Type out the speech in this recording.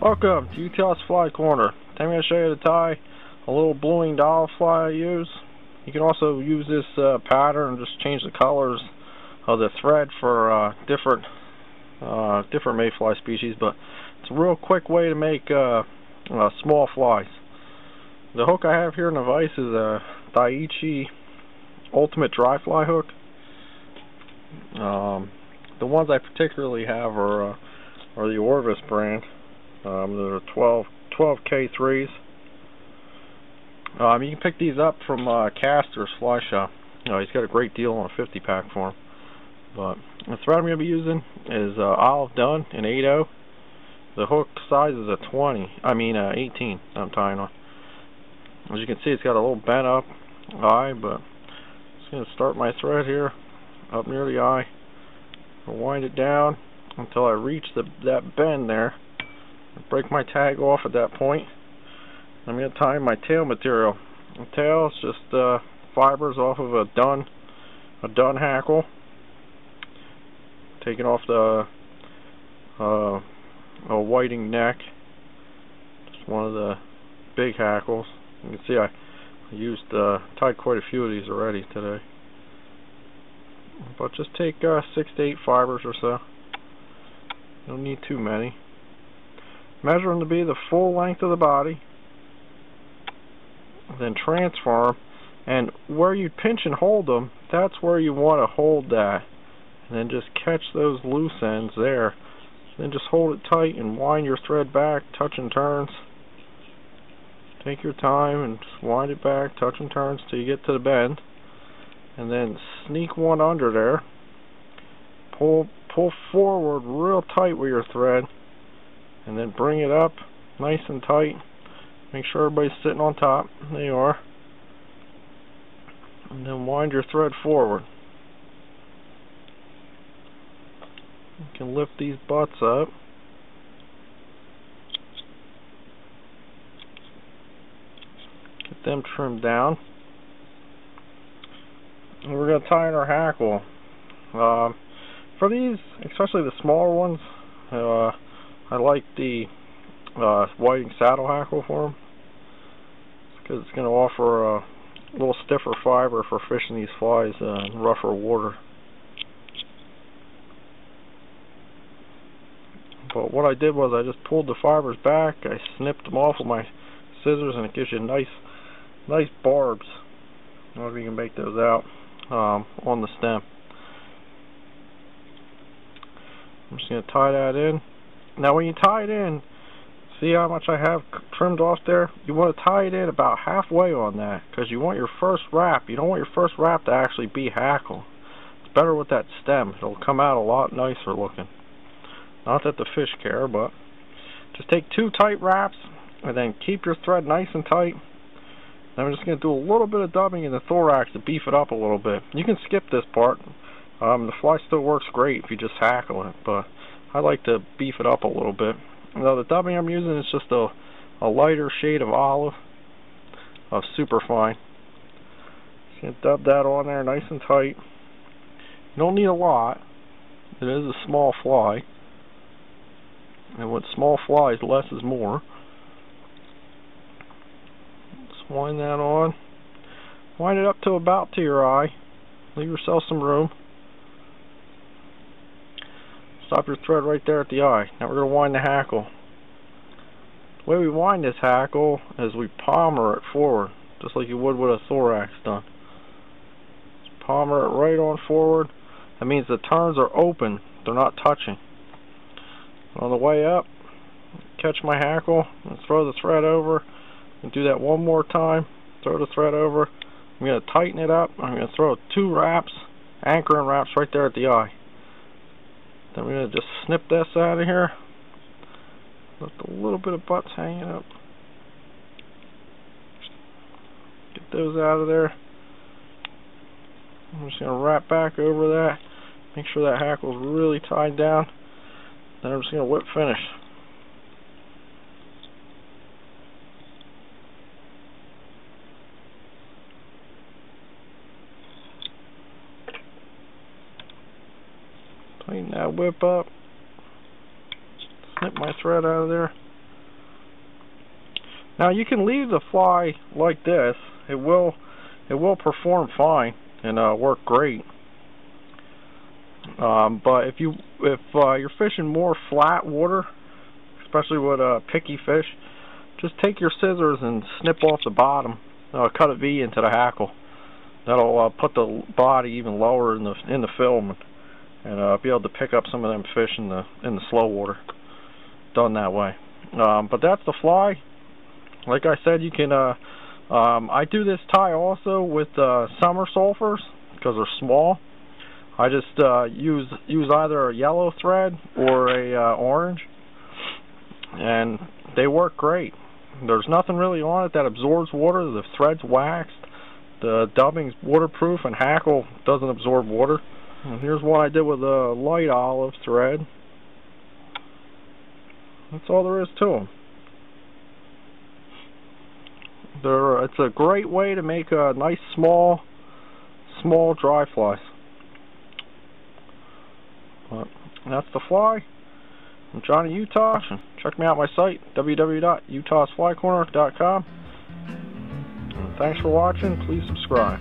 Welcome to UTL's Fly Corner. Today I'm going to show you how to tie a little blueing dollar fly I use. You can also use this pattern and just change the colors of the thread for different mayfly species, but it's a real quick way to make small flies. The hook I have here in the vise is a Daiichi Ultimate Dry Fly hook. The ones I particularly have are the Orvis brand. They're 12K3s. You can pick these up from Castor's Fly Shop. He's got a great deal on a 50-pack for them. But the thread I'm going to be using is Olive Dun in 8/0. The hook size is a 18 I'm tying on. As you can see, it's got a little bent up eye, but I'm just going to start my thread here up near the eye. I'll wind it down until I reach that bend there. Break my tag off at that point. I'm going to tie my tail material. The tail is just fibers off of a dun hackle. Taking off the a whiting neck. Just one of the big hackles. You can see I tied quite a few of these already today. But just take 6 to 8 fibers or so. You don't need too many. Measure them to be the full length of the body. Then transform, and where you pinch and hold them, that's where you want to hold that. And then just catch those loose ends there. Then just hold it tight and wind your thread back, touch and turns. Take your time and just wind it back, touch and turns till you get to the bend. And then sneak one under there. Pull forward real tight with your thread. And then bring it up nice and tight. Make sure everybody's sitting on top. There you are. And then wind your thread forward. You can lift these butts up. Get them trimmed down. And we're going to tie in our hackle. For these, especially the smaller ones, I like the whiting saddle hackle for them because it's going to offer a little stiffer fiber for fishing these flies in rougher water. But what I did was I just pulled the fibers back, I snipped them off with my scissors, and it gives you nice barbs. I don't know if you can make those out on the stem. I'm just going to tie that in. Now when you tie it in, see how much I have trimmed off there? You want to tie it in about halfway on that, because you want your first wrap. You don't want your first wrap to actually be hackle. It's better with that stem. It'll come out a lot nicer looking. Not that the fish care, but just take 2 tight wraps and then keep your thread nice and tight. Then I'm just going to do a little bit of dubbing in the thorax to beef it up a little bit. You can skip this part. The fly still works great if you just hackle it, but I like to beef it up a little bit. Now the dubbing I'm using is just a lighter shade of olive, of superfine. Just going to dub that on there nice and tight. You don't need a lot. It is a small fly. And with small flies, less is more. Just wind that on. Wind it up to about to your eye. Leave yourself some room. Stop your thread right there at the eye. Now we're going to wind the hackle. The way we wind this hackle is we palmer it forward, just like you would with a thorax done. Just palmer it right on forward. That means the turns are open, they're not touching. On the way up, catch my hackle and throw the thread over. And do that one more time. Throw the thread over. I'm going to tighten it up. I'm going to throw 2 wraps, anchoring wraps right there at the eye. Then we're going to just snip this out of here. Left a little bit of butts hanging up. Get those out of there. I'm just going to wrap back over that. Make sure that hackle's really tied down. Then I'm just going to whip finish. Tighten that whip up. Snip my thread out of there. Now you can leave the fly like this. It will perform fine and work great. But if you're fishing more flat water, especially with picky fish, just take your scissors and snip off the bottom. Cut a V into the hackle. That'll put the body even lower in the film, and be able to pick up some of them fish in the slow water. Done that way. But that's the fly. Like I said, you can. I do this tie also with summer sulfurs because they're small. I just use either a yellow thread or a orange, and they work great. There's nothing really on it that absorbs water. The thread's waxed. The dubbing's waterproof, and Hackle doesn't absorb water. And here's one I did with a light olive thread. That's all there is to them. It's a great way to make a nice small dry flies. But that's the fly. I'm Johnny Utah. Check me out on my site, www.utahsflycorner.com. Thanks for watching. Please subscribe.